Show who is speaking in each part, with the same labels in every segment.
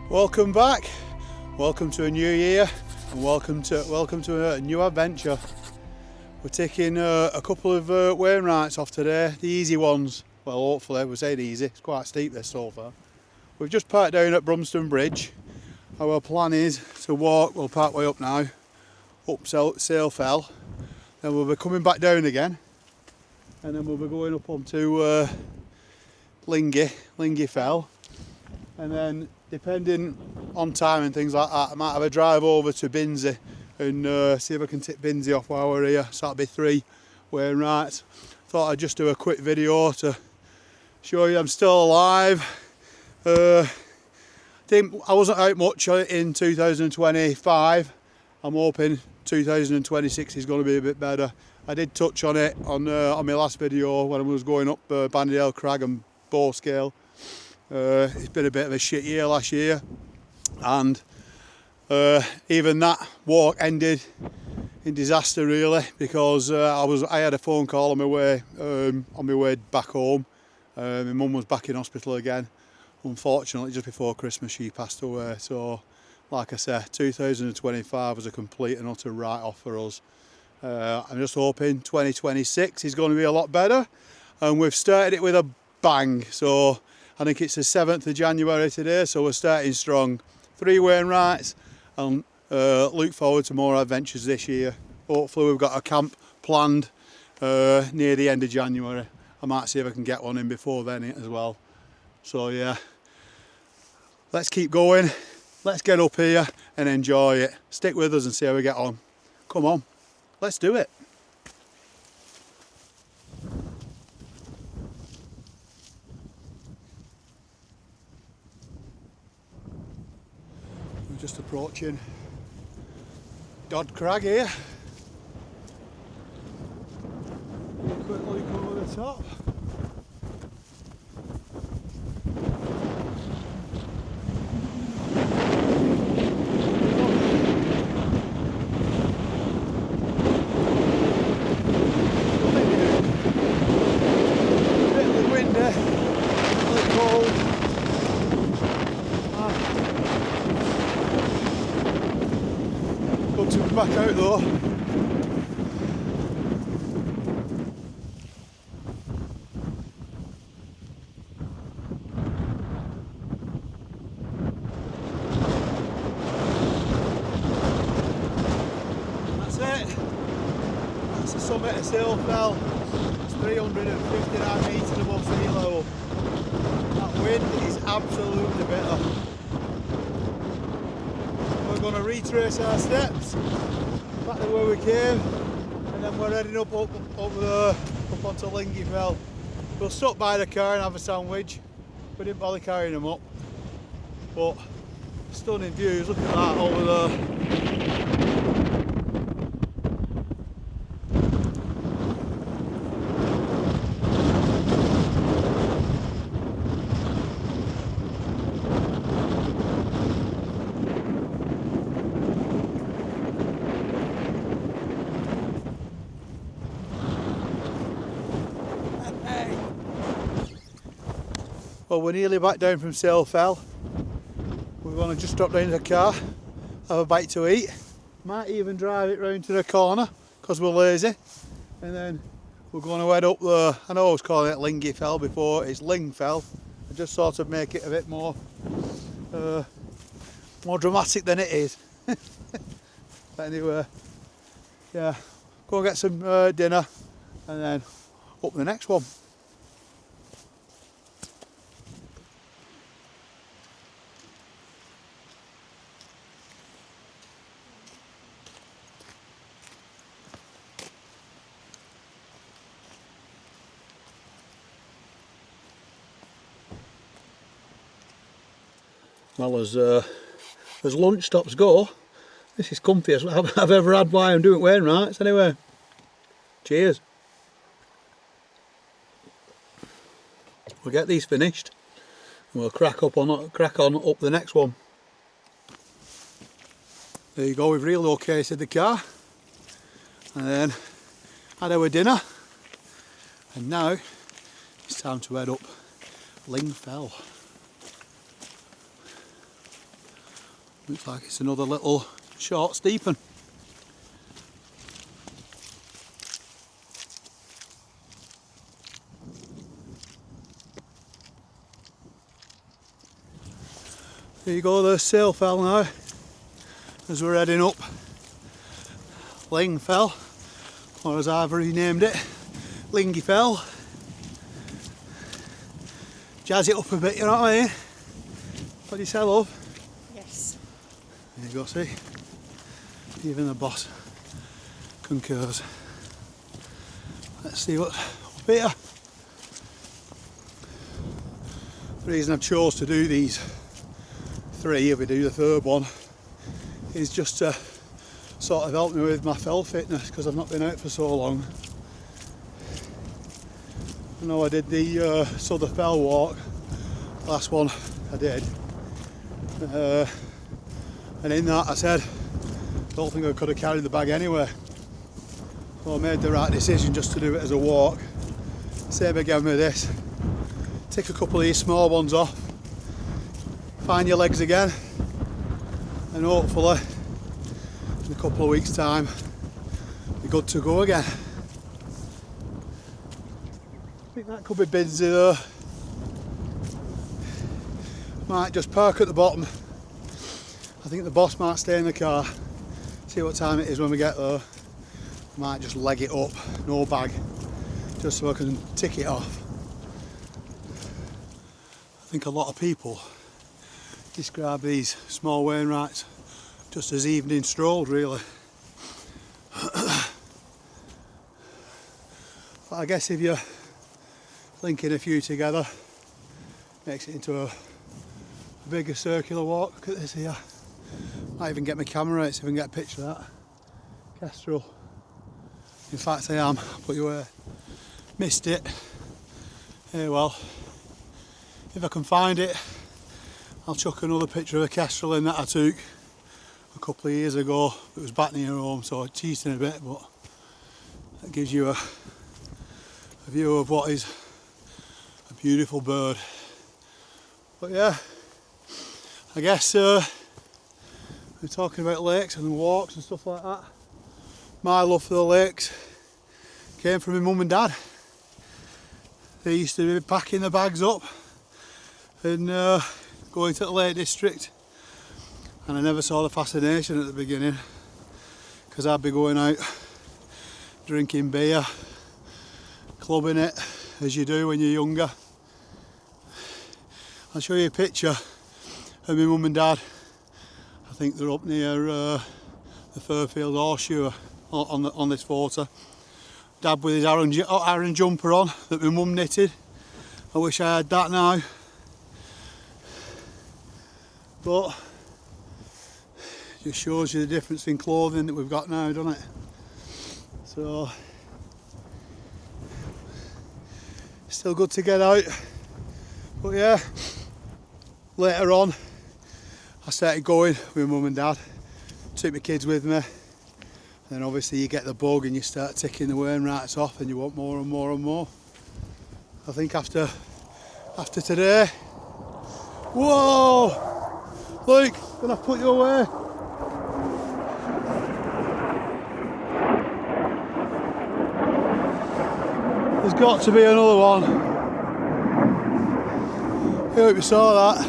Speaker 1: Welcome back, welcome to a new year, and welcome to a new adventure. We're taking a couple of Wainwrights off today, the easy ones. Well, hopefully, we're saying easy, it's quite steep this so far. We've just parked down at Brumston Bridge. Our plan is to walk, we'll park way up now, up Ling Fell, then we'll be coming back down again, and then we'll be going up onto Ling Fell, and then depending on time and things like that, I might have a drive over to Binsey and see if I can tip Binsey off while we're here. So that'll be 3 Wainwrights. Thought I'd just do a quick video to show you I'm still alive. I wasn't out much in 2025. I'm hoping 2026 is going to be a bit better. I did touch on it on my last video when I was going up Bandydale Crag and Bowscale. It's been a bit of a shit year last year, and even that walk ended in disaster really, because I had a phone call on my way back home. My mum was back in hospital again. Unfortunately, just before Christmas she passed away. So like I said, 2025 was a complete and utter write-off for us. I'm just hoping 2026 is going to be a lot better, and we've started it with a bang. So I think it's the 7th of January today, so we're starting strong. 3 Wainwrights, and look forward to more adventures this year. Hopefully we've got a camp planned near the end of January. I might see if I can get one in before then as well. So yeah, let's keep going. Let's get up here and enjoy it. Stick with us and see how we get on. Come on, let's do it. Just approaching Dodd Crag here. Quick look over the top. A bit windy, a little cold. Good to be back out though. That's it. That's the summit of Ling Fell. It's 359 metres above sea level. That wind is absolutely bitter. We're going to retrace our steps back to where we came, and then we're heading up onto Ling Fell. We'll stop by the car and have a sandwich. We didn't bother carrying them up, but stunning views. Look at that over there. Well, we're nearly back down from Ling Fell. We're going to just drop down to the car, have a bite to eat. Might even drive it round to the corner because we're lazy. And then we're going to head up the, I know I was calling it Ling Fell before, it's Ling Fell. I just sort of make it a bit more dramatic than it is. But anyway, yeah, go and get some dinner and then up the next one. Well, as lunch stops go, this is comfiest I've ever had while I'm doing Wainwrights. Anyway, cheers. We'll get these finished and we'll crack on up the next one. There you go, we've relocated the car and then had our dinner, and now it's time to head up Ling Fell. Looks like it's another little short steepen. There you go, there's Solway Fell now, as we're heading up Ling Fell, or as I've renamed it, Ling Fell. Jazz it up a bit, you know what I mean? What do you say, love?
Speaker 2: Yes.
Speaker 1: There you go, see? Even the boss concurs. Let's see what's up here. The reason I've chose to do these three, if we do the third one, is just to sort of help me with my fell fitness, because I've not been out for so long. I know I did the Southern Fell walk, last one I did, and in that I said I don't think I could have carried the bag anyway, so I made the right decision just to do it as a walk. Same again with this, take a couple of these small ones off, find your legs again, and hopefully in a couple of weeks time you're good to go again. I think that could be Binsey though. Might just park at the bottom. I think the boss might stay in the car, see what time it is when we get there. Might just leg it up, no bag, just so I can tick it off. I think a lot of people describe these small Wainwrights just as evening strolls, really. But I guess if you're linking a few together, makes it into a bigger circular walk. Look at this here. Might even get my camera out so I can get a picture of that kestrel. In fact I am, but you missed it. Hey well, if I can find it, I'll chuck another picture of a kestrel in that I took a couple of years ago. It was back near home, so I cheated a bit, but that gives you a view of what is a beautiful bird. But yeah, I guess we're talking about lakes and walks and stuff like that. My love for the lakes came from my mum and dad. They used to be packing the bags up and going to the Lake District, and I never saw the fascination at the beginning, because I'd be going out drinking beer, clubbing it as you do when you're younger. I'll show you a picture of my mum and dad. I think they're up near the Fairfield Horseshoe on this photo. Dad with his Aaron jumper on that my mum knitted. I wish I had that now. But just shows you the difference in clothing that we've got now, doesn't it? So still good to get out. But yeah, later on I started going with mum and dad, took my kids with me, and then obviously you get the bug and you start ticking the Wainwrights off and you want more and more and more. I think after today, whoa! Luke, can I put you away? There's got to be another one. I hope you saw that.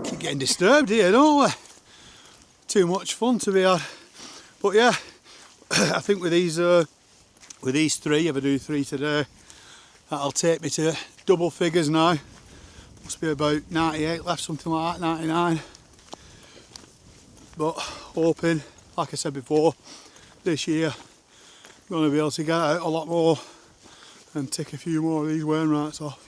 Speaker 1: Keep getting disturbed here, don't we? Too much fun to be had. But yeah, I think with these three, if I do three today, that'll take me to double figures now. Must be about 98 left, something like that, 99. But hoping, like I said before, this year I'm going to be able to get out a lot more and tick a few more of these Wainwrights off.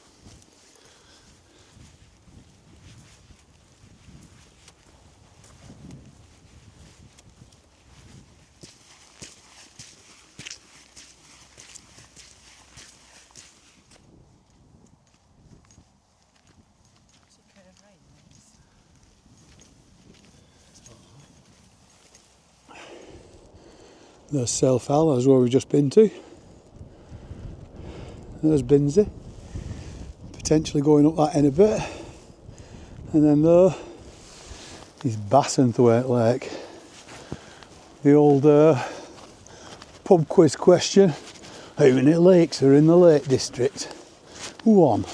Speaker 1: There's Solway Fell, that's where we've just been to. There's Binsey, potentially going up that end a bit. And then there, is Bassenthwaite Lake. The old pub quiz question: how many lakes are in the Lake District? One.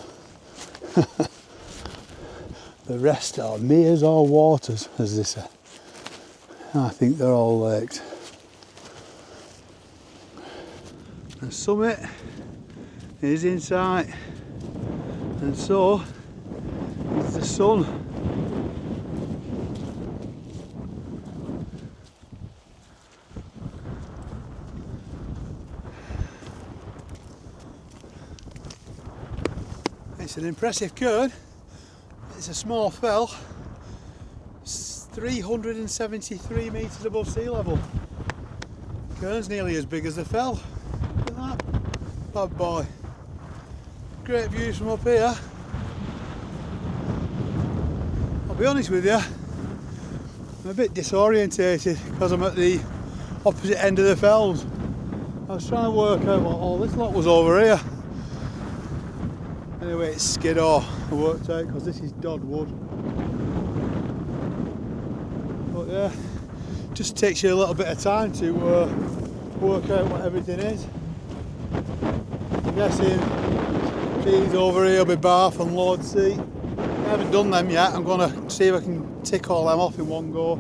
Speaker 1: The rest are meres or waters, as they say. I think they're all lakes. The summit is in sight, and so is the sun. It's an impressive cairn. It's a small fell. It's 373 metres above sea level. The cairn's nearly as big as the fell. Look at that bad boy. Great views from up here. I'll be honest with you, I'm a bit disorientated because I'm at the opposite end of the fells. I was trying to work out what all this lot was over here. Anyway, it's Skiddaw, I worked out, because this is Dodwood. But yeah, just takes you a little bit of time to work out what everything is. I'm guessing these over here will be Bath and Lord's Seat. I haven't done them yet. I'm going to see if I can tick all them off in one go.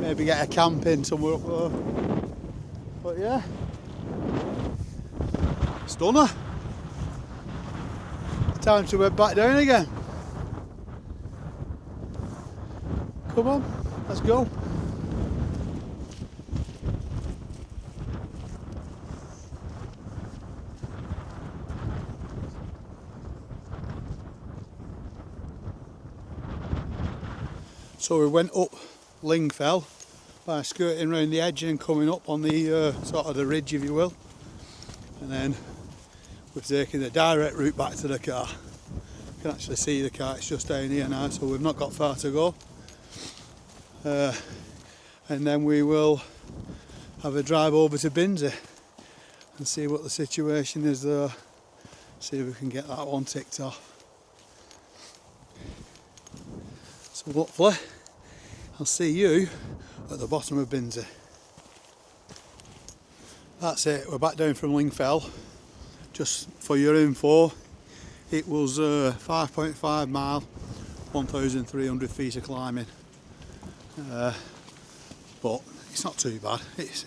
Speaker 1: Maybe get a camp in somewhere up there. But yeah, stunner. Time to head back down again. Come on, let's go. So we went up Ling Fell by skirting around the edge and coming up on the sort of the ridge, if you will, and then we've taken the direct route back to the car. You can actually see the car, it's just down here now, so we've not got far to go. And then we will have a drive over to Binsey and see what the situation is there. See if we can get that one ticked off. So hopefully I'll see you at the bottom of Binsey. That's it, we're back down from Ling Fell. Just for your info, it was 5.5 mile, 1,300 feet of climbing. But it's not too bad. It's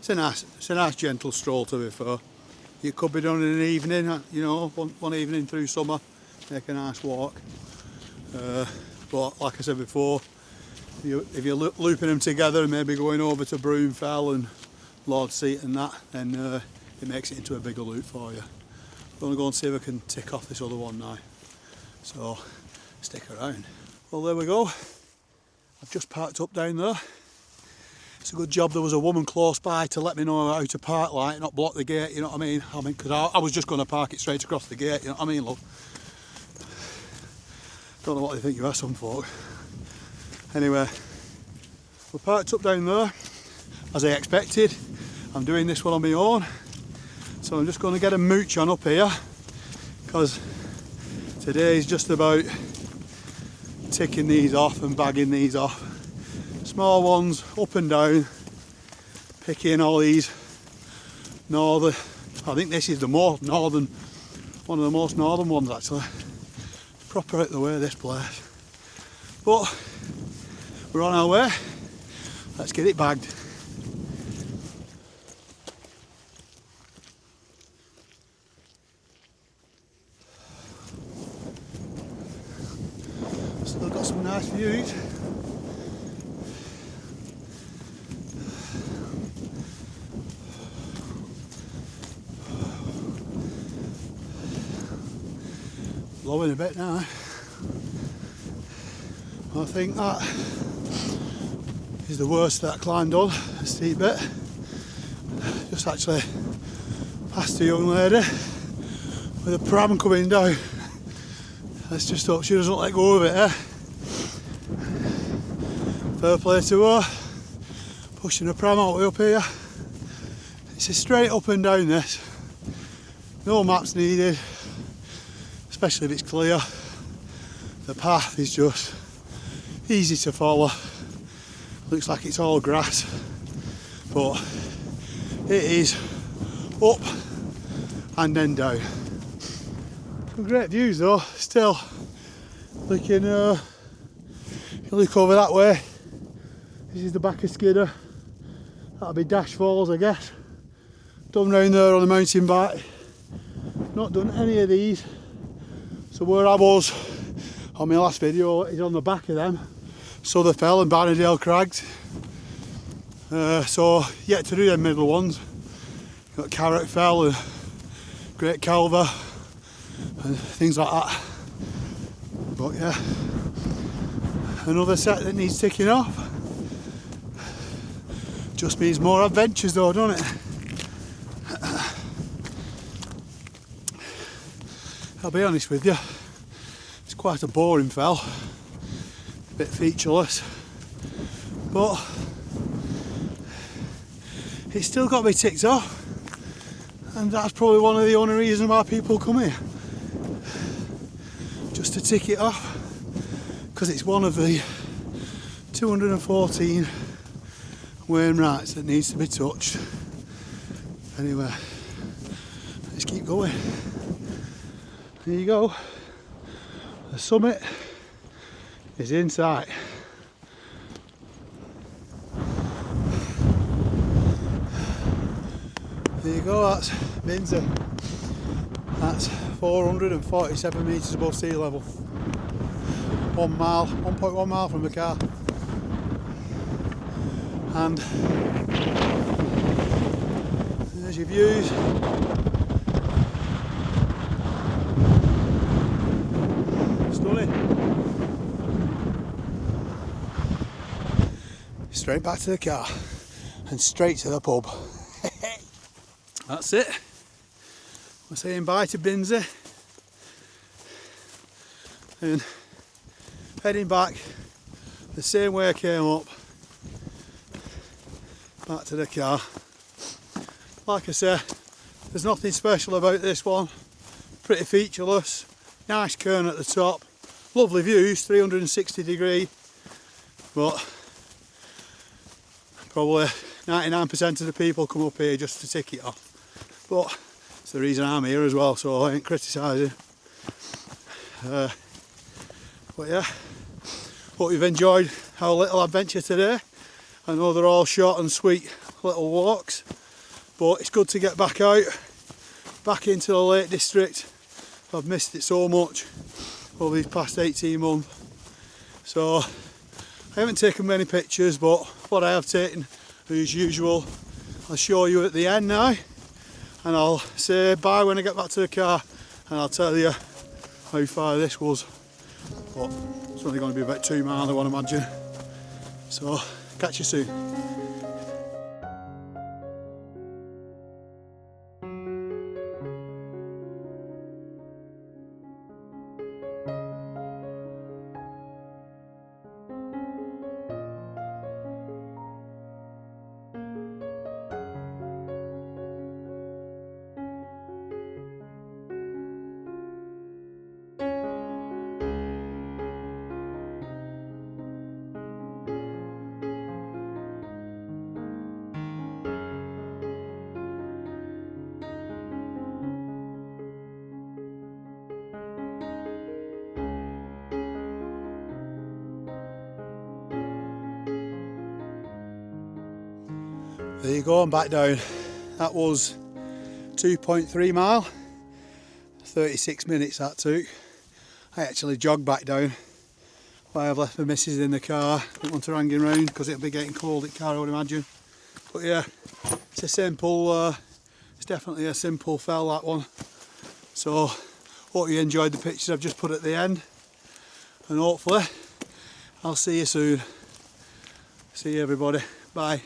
Speaker 1: a nice gentle stroll, to be fair. It could be done in an evening, you know, one evening through summer, make a nice walk. But like I said before, if you're looping them together and maybe going over to Fell and Lord's Seat and that, then it makes it into a bigger loop for you. I'm going to go and see if I can tick off this other one now. So stick around. Well, there we go. I've just parked up down there. It's a good job there was a woman close by to let me know how to park, like, not block the gate, you know what I mean? Because I was just going to park it straight across the gate, you know what I mean, look. Don't know what they think you are, some folk. Anyway, we're parked up down there, as I expected. I'm doing this one on my own, so I'm just going to get a mooch on up here, because today is just about ticking these off and bagging these off. Small ones, up and down, picking all these northern, I think this is the most northern, one of the most northern ones actually. Proper out the way, this place. But we're on our way, let's get it bagged. Still got some nice views. Blowing a bit now. I think that is the worst that I climbed on, a steep bit. Just actually past a young lady with a pram coming down. Let's just hope she doesn't let go of it, eh? Fair play to her, pushing a pram all the way up here. It's a straight up and down this, no maps needed, especially if it's clear. The path is just easy to follow. Looks like it's all grass, but it is up and then down. Some great views though, still. Looking, you look over that way, this is the back of Skidder. That'll be Dash Falls, I guess. Done round there on the mountain bike. Not done any of these. So where I was on my last video is on the back of them. Solway Fell and Barnardale Crags. So yet to do them middle ones. Got Carrot Fell and Great Calver and things like that. But yeah, another set that needs ticking off. Just means more adventures though, doesn't it? I'll be honest with you, it's quite a boring fell, a bit featureless, but it's still got to be ticked off, and that's probably one of the only reasons why people come here, just to tick it off, because it's one of the 214 Wainwrights that needs to be touched. Anyway, let's keep going. There you go, the summit is in sight. There you go, that's Binsey. That's 447 metres above sea level. 1 mile, 1.1 mile from the car. And there's your views. Stunning. Straight back to the car and straight to the pub. That's it. We're saying bye to Binsey and heading back the same way I came up, back to the car. Like I say, there's nothing special about this one. Pretty featureless, nice cairn at the top, lovely views, 360 degree, but probably 99% of the people come up here just to tick it off. But it's the reason I'm here as well, so I ain't criticising. But yeah, hope you've enjoyed our little adventure today. I know they're all short and sweet little walks, but it's good to get back out, back into the Lake District. I've missed it so much over these past 18 months. So I haven't taken many pictures, but what I have taken, as usual, I'll show you at the end now, and I'll say bye when I get back to the car, and I'll tell you how far this was. But it's only going to be about 2 miles, I want to imagine. So catch you soon. There you go, I'm back down. That was 2.3 mile, 36 minutes that took. I actually jogged back down. Why I've left my missus in the car. Don't want her hanging around because it'll be getting cold in the car, I would imagine. But yeah, it's a simple, it's definitely a simple fell, that one. So hope you enjoyed the pictures I've just put at the end, and hopefully I'll see you soon. See you everybody, bye.